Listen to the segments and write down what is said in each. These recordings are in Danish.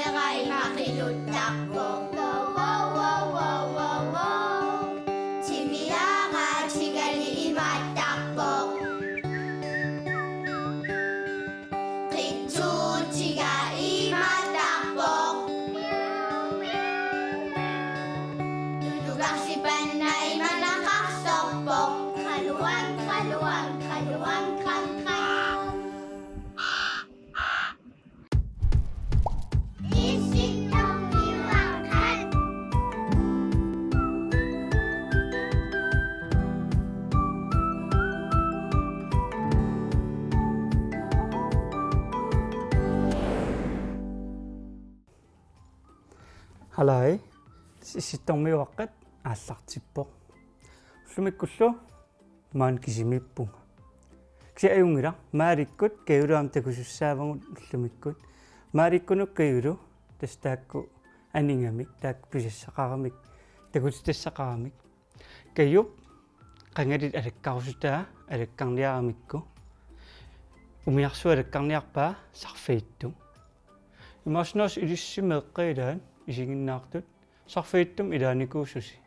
Meeqqanut makiluttakko Timiaqatigali imattaqko Qitsuutiga imattaqko Tutuqarsipanna imanaqarsorpo Qaluan Issittormiuaqqat Halai, Issittormiuaqqat aallakatippoq. Lumikkullu maan kisimippunga. Kiaungila maalikkut kayuluam takusussaavagut ullumikkut. Maalikkunuk kayulu tastaakku aningamik taakku pisassaqaramik takutitassaqaramik. Kayup qangalit alakkarusutaa alakkarniaramikku. Umiarsu alakkarniarpaa sarfiittum. Imarsnoos ilissi-meeqqailaan assigiinngitsunik sarfiittum ilaanikuussusi.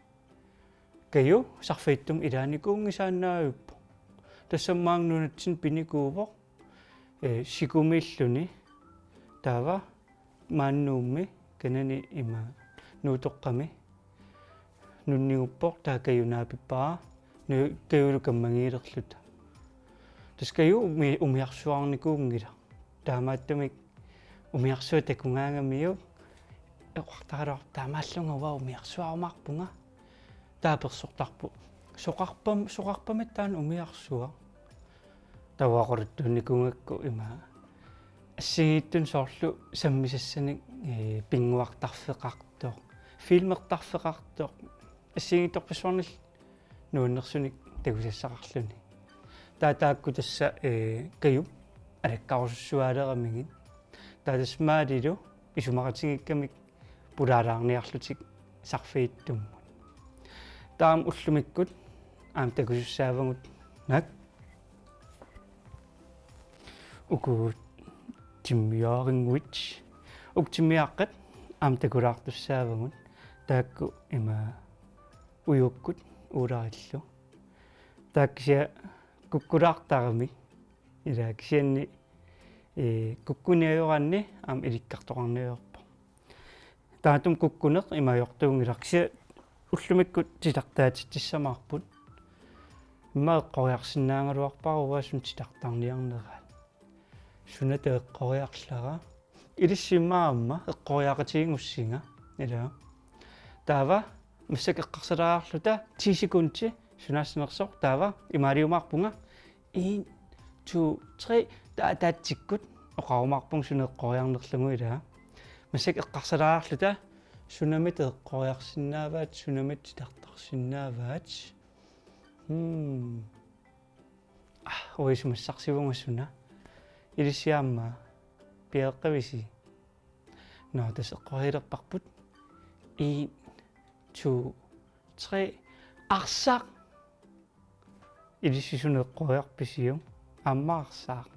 Kaju sarfiittum ilaanikuungisaannaajuppu. Tassammaangnuunatsin pinikuuvoq sikumilluni taava maannuummi kanani ima nuutoqqami nunniguppoq taa kajunaapippaa kajulu kammangiilerluta. Tas kaju umiarsuarnikuungila taamaattamik umiarsua takungaangamiu eqartaqaluar taamaallunga waa umiarsuarumarpunga taapersortarpu soqarpamit taan umiarsua tawaqoruttuunnikungakku ima ассигииттун соорлу саммисассаник пингуартарфеқартоқ филмертарфеқартоқ ассигиитторпассуарнил нууннерсуник тагусассақарлүни таатаакку тасса кaju алаккарусуалерамигит таатасмаалилу исумақатигиккамик пулаалаарниарлутик сарфииттуммут таам уллумиккут аам тагусаавагут нак укуут тиммиарингуит уктимиаққат аам такулаартуссаавагут таакку има уйуккут уулариллу тааккися куккулаартарамик илааксианни куккуниаёранни аам иликкартоқарниуерпо таатум куккунеқ имаёртуунгиларкися уллумиккут тилартаатиттиссамаарпут имаэққориарсиннаангалуарпарувасун тилартарниарнераа сунат эққориарлара илиссиммаамма эққориақатигингуссинга илаа таава миссак эққарсалаарлута 10 секундти сунаассинерсоқ таава имаалиумаарпунга 1 2 3 таатиккут оқарумаарпун сунеққориарнерлугу илаа миссак эққарсалаарлута сунамит эққориарсинааваат сунамит тилартарсинааваат оисмассарсивунгасуна илисиаамма пиэққависи наатас эққориилерпарпут 1 2 3 арсақ илисисунеққориарписиум аммаарсаақ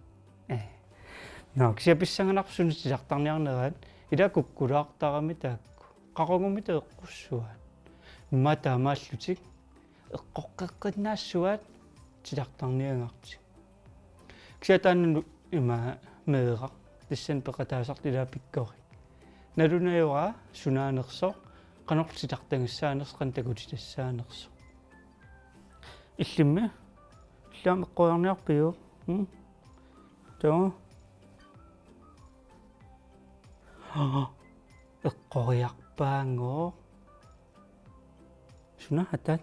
нааксиаписсанганарсуни тилартарниарнераат илакуккулаартарами таакку қаругумит эққуссуаат матаамааллутик эққоққеққинаассуаат тилартарниангартик ксиатаанну има меэра тиссан пеқатаасартилаа пиккори налунаюра сунаанерсо канортилартангиссаанерсқан такутитассаанерсо иллимми иллаам эққоярниарпиу тоо эққориарпаангоо суна хатат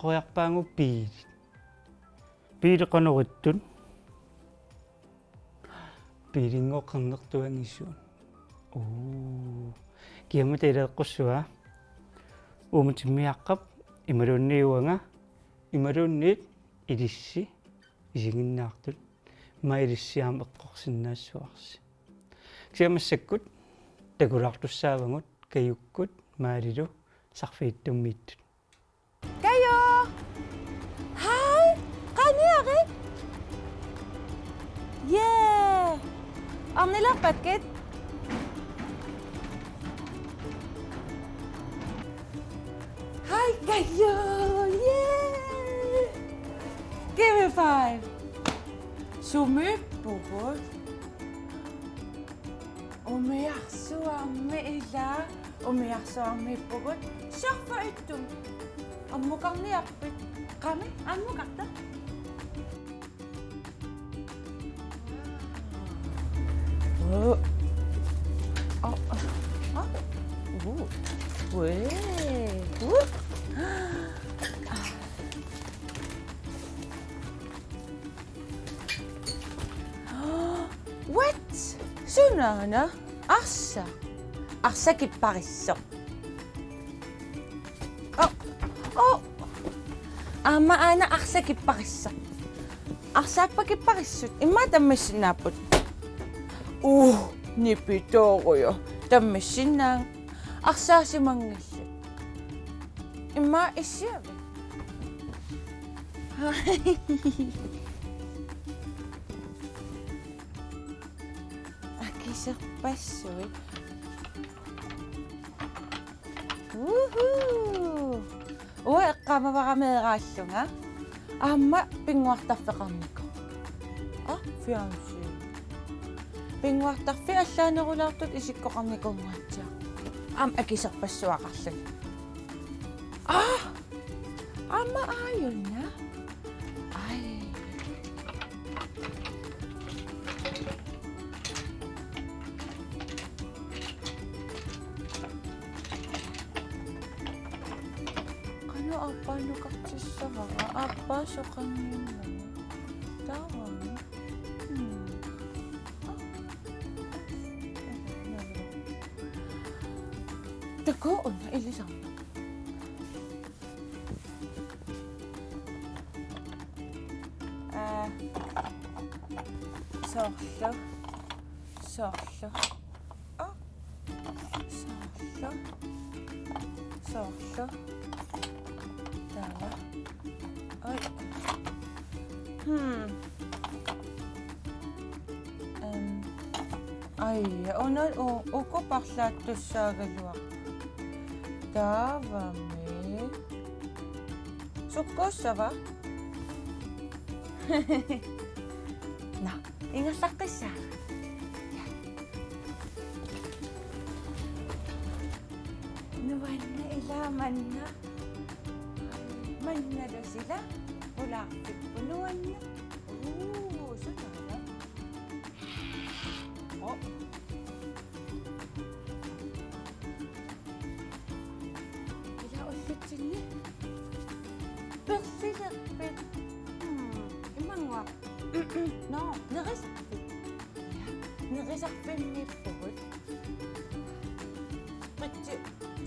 qoyarpaangu piiliqanuruttun piilingoqernertuangissuun kiamata ileeqqussuaa uumitimmiaqqap imalunniuanga imalunniit ilissi isiginnaartut mailissiaam eqqorsinnaassuarsi kiamassakut takulartussaavagut kayukkut maalilu sarfiittummiittut Kaju! Hej! KNR! Yeah! Nilaqpat kit. Hi, Kaju! Yay! Give me 5. Sumippugut. Umiaqsuarmi ila. Umiaqsuarmippugut. Sarfaittum. Ammukarniarpit. Qami, ammukarta. Oh. Oh. Oh. Weh. What? Sunana? Arsa kiparisso. Oh. Ama ana arsa kiparisso. Arsa pa kiparissut. Imma tammissinnaaput. Nipitoruyo. Tammissinnaang. Arsaasimanngillut. Imma issiavi. Akiserpassuit. Woohoo! Eqqamavarameeraallunga. Amma pinguartarfeqarniku. Fiancé. Pinguartarfi allaanerulaartut isikkoqarnikungaatsia. Akiserpassuaqarlun. Amma aayulna. Ai. Kano apa nukaktsissaqa? Apa soqanniunna? Tawa. Tagoon na ilisang. Sorlo. Sorlo. Täällä. Oi. Ai, onko parlaattussaagalua? Taavami. Sukkossava? No, ingasakkissa. Nuwanna ila manna. Manna do sila. Ulaqpippu nuwanna. Sunala. Ila ullutsinni. Persilaqpit. Imangwa. No, nerisaqpit. Nerisaqpinnippugut.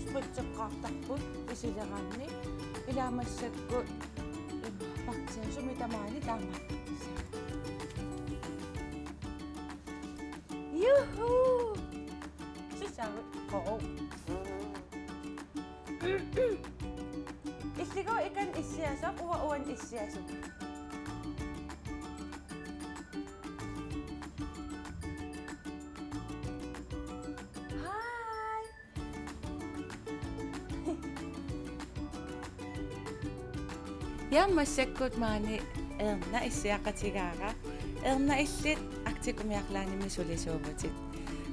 Spritseqqaartarput isileranni. Ilamassakku. Sumitaamaani taamaattisa. Yuhuu! Sissaavut qoo. Illigo ikan issiasaq uan issiasuk. Hi! Яммассаккут маани эрна иссиақатигааqa эрна илlit актикумиарлааними суlisuuvatit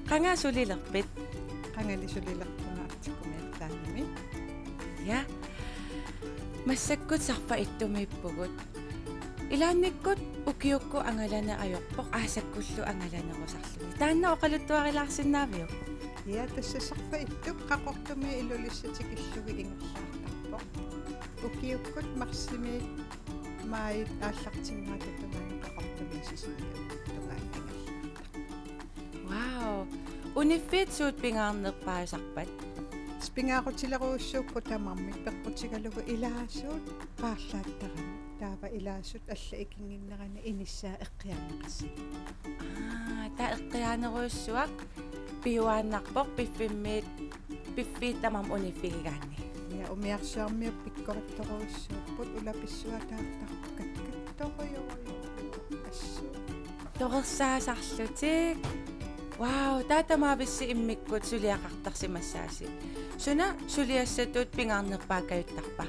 qanga sulilerpit qangali sulilerpunga актикумиарлааними я массаккут сарпа иттумииппугут илаанниккут укиукку ангалана ajorpoq аасаккуллу ангаланерусарлуни таанна оқалуттуарилаарсинаавиу я тассасарпа иттук qaqortumi ilulissati killugi ingерлаартарпоq укиуккут марсими маит ааллартиммаататумаани qaqortumi сисига тунгаангал вау униффит пингаарнерпаасарпат спингаарутилеруussууппу тамарми peqatigalugu илаасуут паарлааттарами таава илаасут алла икингиннерани иниссаа эққиарнеқасси та эққиаанеруйссуақ пиуааннарпоқ пиффиит тамам униффигигаанни я умиарсуармиу пиккоритторуйссууппут улаписсуатаартарпаккат торюйо ассу торерсаасарлутик Wow, tatamabis si immikkut suliaqartarsimassaasi. Suna suliassatut pingaarnerpaakayuttarpa.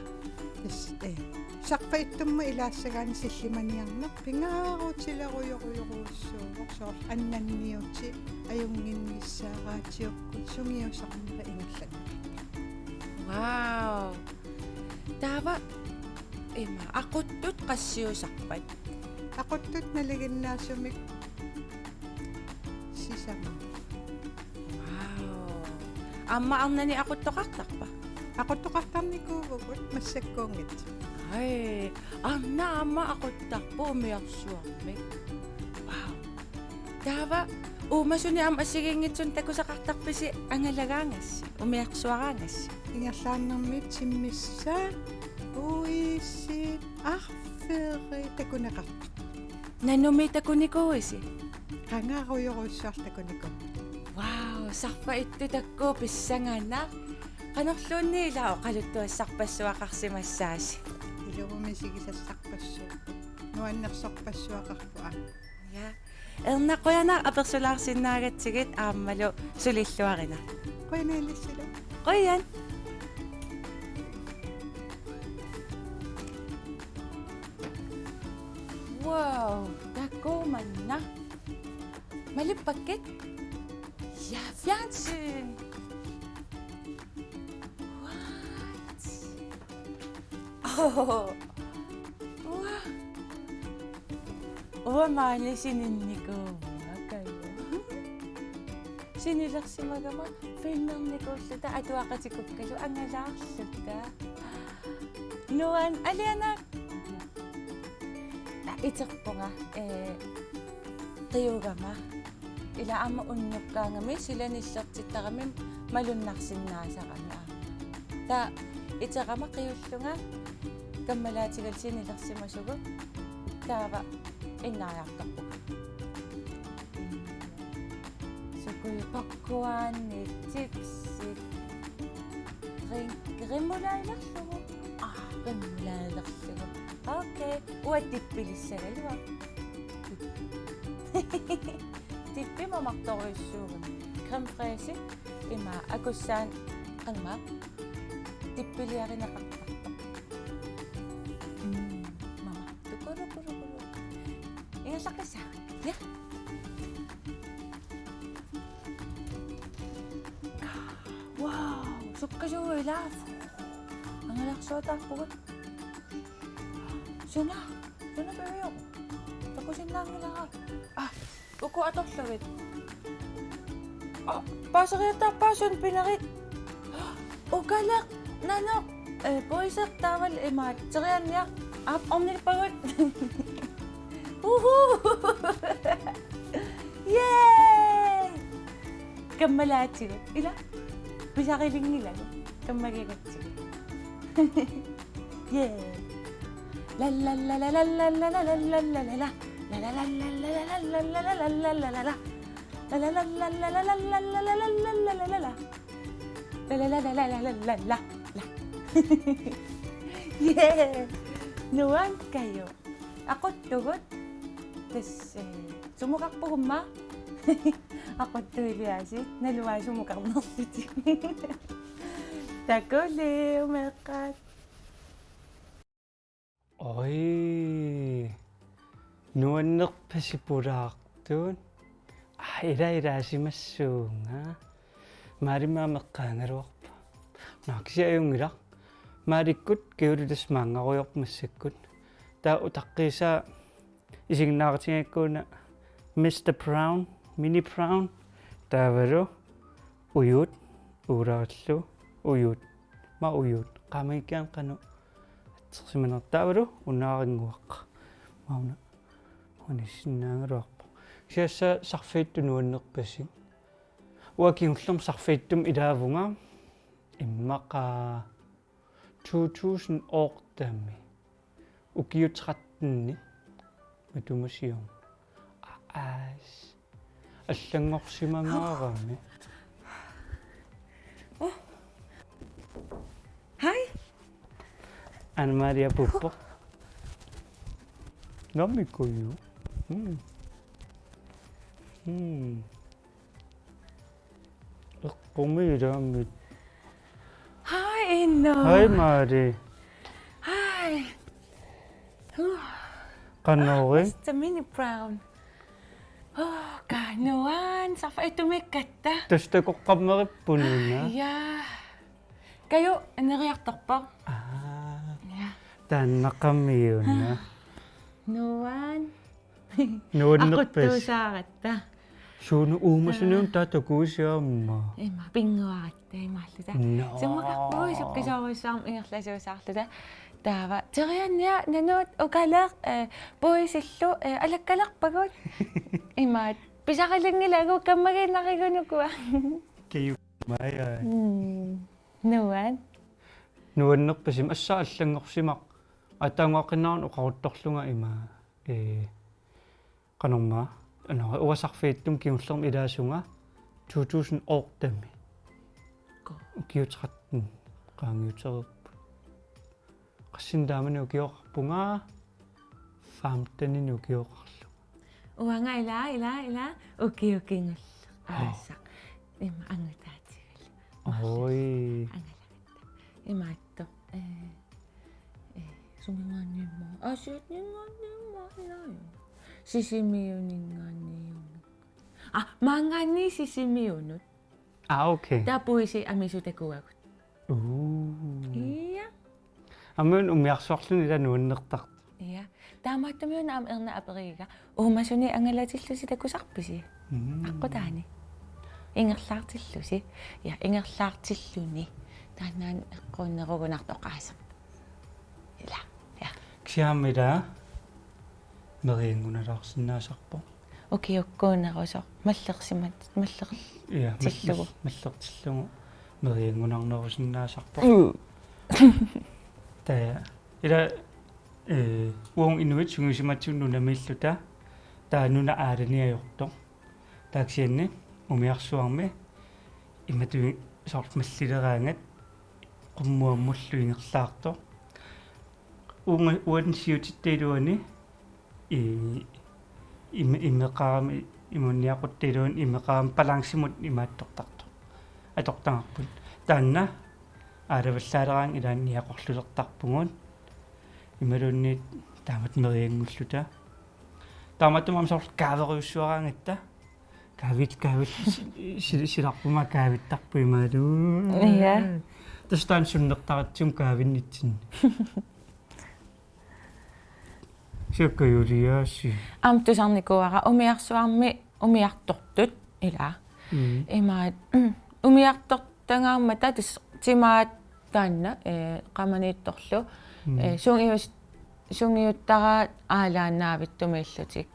Saqpaittumma ilaassagaani sillimaniarneq pingaarutilaruyoruyoruussuuq soor annanniuti ajunginnissaaraatiukkut sungiusarnera ingallan. Wow. Tava aquttut qassiusarpat. Aquttut naliginnaasumik sisama. Wow. Amma arnani aquttoqartarpa. Aquttoqartarnikuugut massakkuungit. Ai, anna amma aquttarpu umiarsuarmi. Wow. Tava umasuni am assigiinngitsun takusaqartarpisi angalagaangassi umiarsuaraangassi. Ingallaannermit simmissaa uissiit arfeeri takuneqarpa. Nanumi takunikuisi. Qangaaruyoruussuartakuniku. Wow, sarpa ittu takkuu pissangaanna. Qanorluunni ilao qaluttuassarpassuaqarsimassaasi. Iluvumi sigisassarpassuuq. Nuannersorpassuaqarpua. Ja. Ernaqquyana apersulaarsinnaagatigit aammalu sulilluarina. Qoinaalissilo. Qoyan. Wow, takkuumanna. Malippakket. Ja, fjernsyn. What? Oh. Wow. Maali sininnikuu. Sinilersimagama filmernikulluta atuaqatikukkalu angalaarlutta. Nuan alianak. Iterpunga qiyugama. Ila amma unnukkaangami silanillertittarami malunnarsinnaasaqama. Ta iterama qiyullunga kammalaatigal sinilersimasugu taava innaajaqtarpuga. Sukuyu pakkuaanni tipsit rimulailerlugu. Rimulailerlugu. Okay, uatippilissagalua. Tippi mamartoruissuugun. Crème fraise ima akussaan qanma tippiliarinaqartarpa. Mama, tukuru. Ingasaqissa. Ya. Wow, sukkasuuilaaf. Angalaqsuutarpugut. Suna peyo. Tapusin lang nila. Uko atorlawit. Pasun pinarit. Ugalak, nanok. Poisak tawal imat. Sarian niya. Omnilpagot. Woohoo! Yay! Kammalaati. Ila? Bisakiling nila. Kammagigatsi. Yay! La la la la la la la la la la la la la la la la. Yeah! Nuan kayo. Ako tugot. Tas sumukak po kuma. Ako tuliasi. Naluwa sumukak mo. Takuli, umakat. Oi, nuannerpasipulaartuun iraasimassuunga maarimaameqqaangaluarpa naakisiajungila maalikkut kiulutas maangaruyormassakut taa utaqqiisaa isignaaartingakkuuna Mr. Brown, Mini Brown taavalu uyut uuraallu uyut ma uyut qaamikkaan qanu simanertaavalu unaaringuaqqa mauna unissinnaangaluarpa siassa sarfiittu nuannerpassi uakiullum sarfiittum ilaavunga immaqa 2000 ortammi ukiutrattinni matumusium aas allangorsimangaarami Hi. Anna Maria Puppo. Nammi koju. Issittormiuaqqat. Hej, Inuk. Hej Maali. Hej. Qanori. Mr. Mini Brown. Kanuan. Saqfaittumiaqqat. Tastakoqqammerippununa. Ja. Kaju, aneriartorpo. Ja. Taannaqammiuna. Nuan. Nuunnerpas. Aquttuusaaratta. Suunu uumasunun taatakuusiaamma. Ima pinguaratta imaalluta. Sumaqarpui suqqisoorissaarm ingerlasuusaarluta. Taava teriannia nanuut ukaleq puisillu alakkalarpagut. Imaat pisaqalungilagu kammaginnarigunukua. Kaju maya. Nuan. Nuunnerpasim assaallanngorsimaq ataangoqinnaarun uqaruttorlunga ima qanorma uasarfiittum kiullermi ilaasunga 2008 kiutratun qaangiutererpu qassindaamani ukioqarpunga 15 ukioqarlu Uanga ila ukiukingull. Aassa. Ima angutaatigul. oi Imaatto. Sumingaanniimma. Asiutningaanniimma ilaayo. Sisimiuningaanniunuk. Maangaanni sisimiunut. okay Tapuisi amisutakuagut. Iya. Amun umiarsuarluni ila nuunnertart. Iya. Taamaattumiuna am erna aperiga. Umasuni angalatillusi takusarpisi. Aqutaani. Ingerlaartillusi. Ja, ingerlaartilluni. Taanaan eqqunnerugunartoqaasaq. Ila. Ja. Xiaamila meriingunalaarsinnaasarpo. Ukiukkuunnerusoq маллерсимат маллер Ja, Tillugu. маллертиллугу meriingunarnerusinnaasarpo. Taya ila uong inuit sungusimatsuunnu namilluta taanuna aalaniajortoq taaksianni umiarsuarmi imatu sort mallileraangat qummuammullu ingerlaartoq uunga uansiutittailuani immeqaarami imunniaquttiluun immeqaam balansimut imaattortartoq atortangarput taanna aalavallaaleraang ilaanniaqorlulertarpungun imalunniit taamat meriangulluta taamattumam sort kaaveriussuaraangatta kaavit silarpuma kaavittarpu imaalu Iya. tastaan sunnertaratsum kaavinnitsin siakkayuliaassi Amtusarnikuara umiarsuarmi umiartortut ila. Imaat umiartortangaarma tatis timaat taanna qamaniittorlu sungiuttara aalaannaavittumiillutik.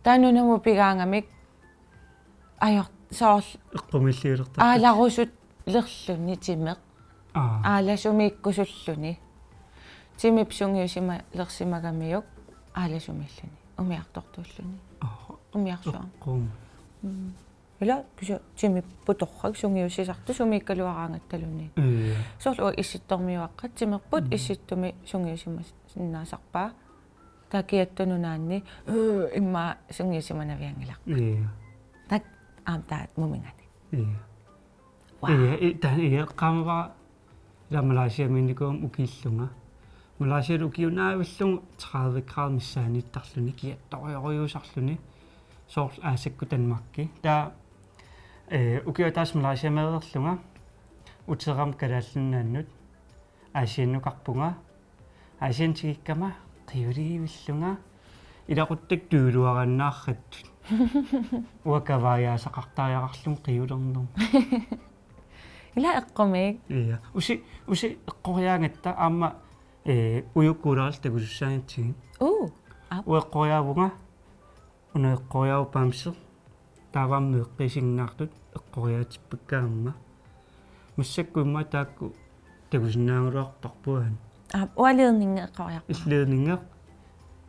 Taannunamu pigaangamik ajor soorl eqqumilliilerta aalarusut lerlunni timeq aalasumiikkusulluni timip sungiusima lersimagamiuk aalasumilluni umiartortuulluni umiarsuarma qum ila kisa timip putorrak sungiussisartu sumiikkaluaraangattaluni soorlu issittormiuaqqat timerput issittomi sungiusima sinnaasarpaa takiattununaanni imma sungiusimanaviangilaq tak amtaat mumingati qaamava ila Malaysia-minnikum ukiillunga Malaysia ukiunaavillungu 30 graad missaaniittarluni kiattorioriusarluni soorl aasakku Danmarkki taa ukiutaas Malaysia meerlunga uteram kalaallunaannut aasiannukarpunga aasiantigikkama qiuliivillunga ilaquttak tuuluarannaarrattut uakavaajaasaqartaariaqarlun qiulernerm ila eqqumik iya usi eqqoriaangatta aamma uyukkuulaarl takusussaangitsigin ueqqoriaavunga una eqqoriaavupaamser taavaammi eqqisinnaartut eqqoriaatippakkaamma массакку имма таакку такусиннаангулуарторпуан уалернинге эққариарпа иллеернинге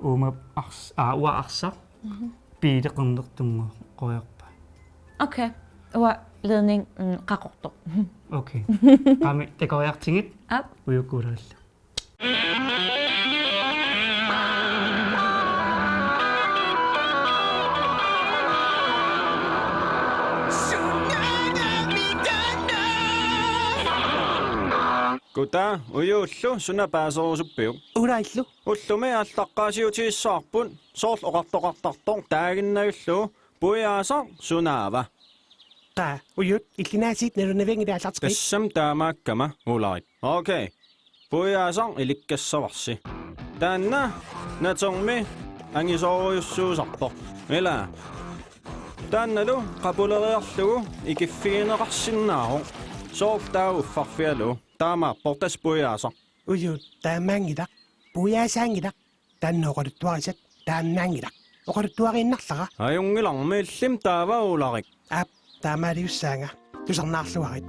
ума уа арсар пиилеқернертумма қоярпа окей уа лернинг қақорто окей қами такориартингит ап уйуккуулаалла Kuta, ujullu suna paasorusuppiu. Ulaillu. Ullumi allaqqaasiutiissaarpun soorl oqartoqartartor taaginnagullu puiaasar sunaava. Qa uyut illinaasiit nalunavengi allartiqit. Tassam taamaakkama ularit. Okay. Puiaasar ilikkassarsi. Taanna natormi angisoorujussuusartor. Ila. Taannalu qapuleriarlugu ikiffiineqarsinnaaru. Soorl taauuffarfialu. Taamaapportas puiaasar. Uyut taamaangilaq. Puiaasaangilaq. Tannoqoruttuarisat taamnaangilaq. Oqoruttuarinnarlaqa. Ajungilarmi illim taava ularik. Ap taamaaliussaanga. Tusarnaarluarit.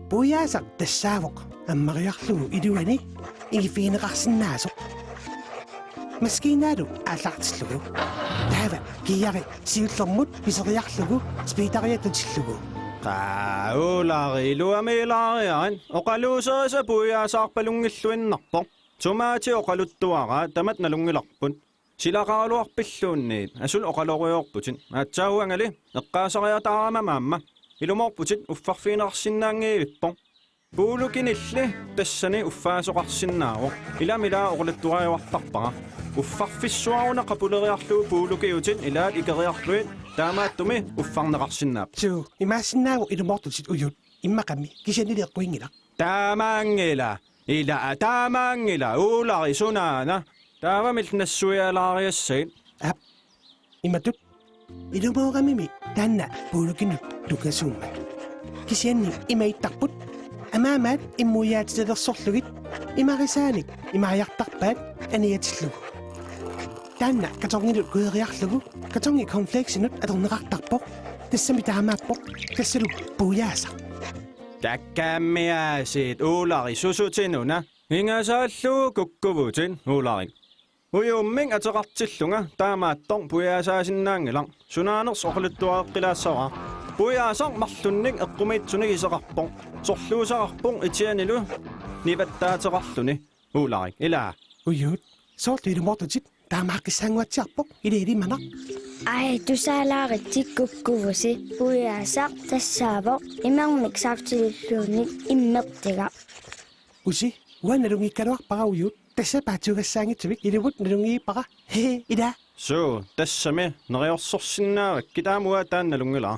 Puiaasaq tassaavoq. Ammariarlugu iluani igifiineqarsinnaasoq. Maskiinaalu aallartillugu. Taava kiari siullormut piseriarlugu spiitariatutillugu. Ulari luamilaariarin oqaluuserisa puiaasaarpalungilluinnarpoq. Tumaati oqaluttuara tamat nalungilarpun. Silaqaaluarpilluunniit asul oqaloriorputin. Atsauangali eqqaasariataarama maamma. Ilumorputit uffarfiineqarsinnaangiivippoq. Puulukinilli tassani uffaasoqarsinnaaru. Ilamilaa oqalittuariuartarpara. Uffarfissuaruna qapuleriarluu puulukiutin ilaat ikeriarluit taamaattumi uffarneqarsinnaap. Su imaassinnaagu ilumortutit uyut immaqami kisaniliqquingilaq. Taamaangila ila taamaangila ulari sunaana taavamil nassuialaariassait. Ap imatut ilumooqamimi taanna puulukinut tukasuummat. Kisianni imaittarput amaamaat immuyaatitelersorlugit imarisaanik imariartarpaat aniatillugu. Taanna katorngilut kueriarlugu katorngi konfleksinut atorneqartarpoq tassami taamaappoq tassalu puuyaasa. Takkammiaasit ulari susutinuna ingasaallugu kukkuvutin ularik. Uyumming ateqartillunga taamaattor puiaasaasinnaangilar sunaaners oqaluttuaeqqilaassara. Puiaasar marlunnik eqqumiitsunik iseqarpoq sorluusaqarpoq itianilu nivattaateqarluni ularik ila. Uyut soorlu ilumortutit taamaaqissaanguatsiarpoq ileelimanaq. Ai tusaalaarittik kukkuvusi puiaasaq tassaavoq imermik saaftilulluunnik immertiga. Usi uannalungikkaluarpara uyut tassapaatugassaangitsuvik iluvut nalungiipara he ila. So tassami neriorsorsinnaavak kitaamua taannalungila.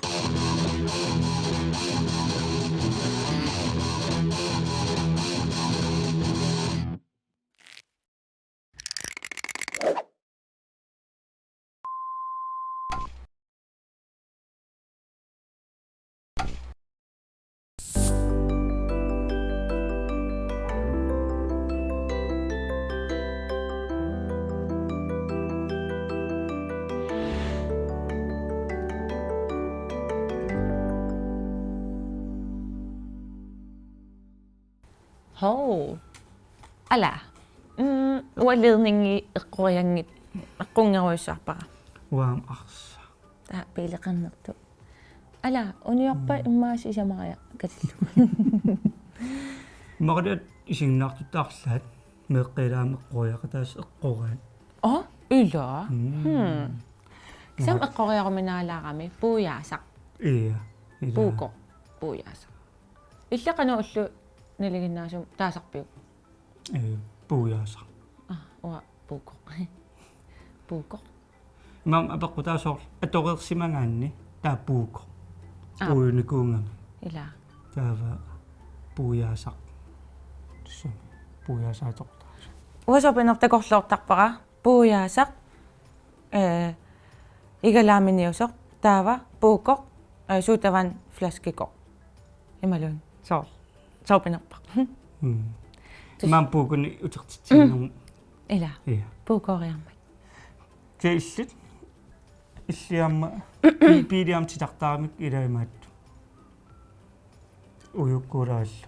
Hov. Ala. Ualedning i eqqoriangit eqqungeruissaarpara. Uam arsa. Ta piileqannertu. Ala uniorpa immaas isamaria kallu. Maqadat isinnaartutaarlaat meqqilaameqqoriaqataas eqqoraat. Ila. Sam eqqoriaruminaalaarami puuyaasaq. Iya. Puuko. Puuyaasaq. Illaqanu ullu niliginnaasum taasarpiu. Puuyaasaq. Ua puuko. Puuko. Mam apeqqutaasoor atoqersimangaanni taa puuko. Puunikuungami. Ila. Taava puuyaasaq. Tussum puuyaasaatoqta. Uasopinertakorluortarpara puuyaasaq igalaaminiusoq taava puukoq suutavan flaskikoq. Imalun soopinerpaq. Mam puukuni utertitsinnermu. Ila. Iya. Puukoriarmat. Teillit illiamma piiliam titartaramik ilaimaattu. Uyukkuulaallu.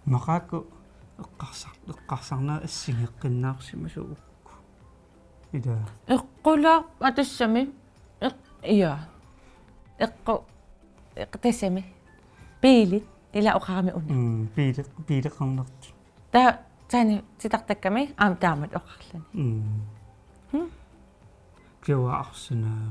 Maqaakku eqqarsarnaa assingeqqinnaarsimasugukku. Ida. Eqqula atassami. Iya. Tassami. Piilit ila oqarami una. Piileqarnertu. Taani titartakkami taamat oqarlani. Kiwa arsenaa.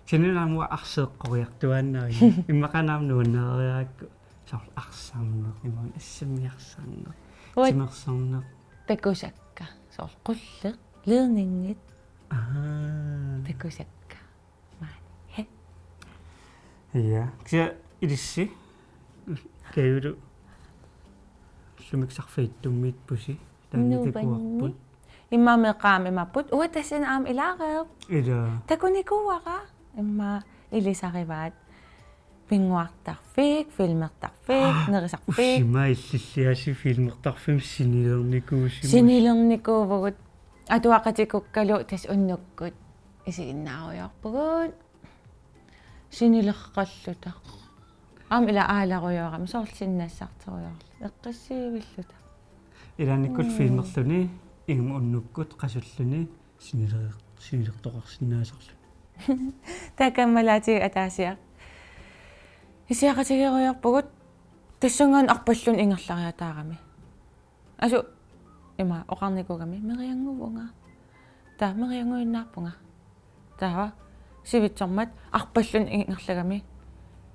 Sinilaamu arseeqqoriartuannaagi immaqanaam nuunnaariaakku saar arsaamneq imaan assamiarsaanneq тимерсарнеқ Pequsakka. Så qulleq ledningit pequsakka. Maali. ja ksia ilissi kajulu sumiksarfiittummiit pusi taannikikuarput Imma meqaam imapput uatassin aam ilaaqeq. ila Takunikuaqa imma ilisarivaat pinguartarfiik filmertarfiik nerisarfiik ussima иллиллиаси филмертарфим синилерникуусима sinilernikууvugut atuaqatikukkalu tas unnukкут isiginnaaruyorpugut sinileqqallutaq aam ila aalaruyorami soorsinnassarteruyorlu eqqissiivilluta иланиккул филмерлүни игум уннуккут qasulluni синилертоqarsinnaасерлу такаммалаати атаасиақ исиақатигеруйорпугут тассунгаан арпаллун ингерлариатаарами асу има оқарникугами мериангувунга таа мериангуиннаарпунга таа сивитсормат арпаллун ингерлагами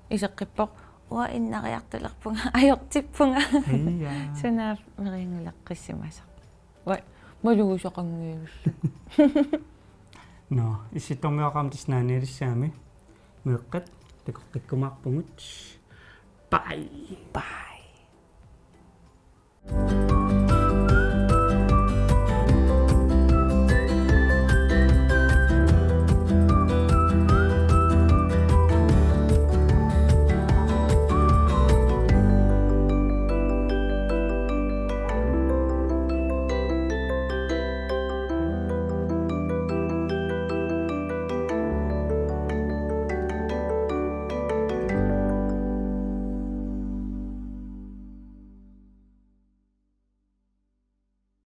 исеққиппоқ уа иннариартулерпунга ajortippunga ия сунаап мериангулеққиссимаса ва малугусоқангиуллу no issittormiuaqqam tisnaanialissaami meeqqat takoqqikkumaarpungut bye bye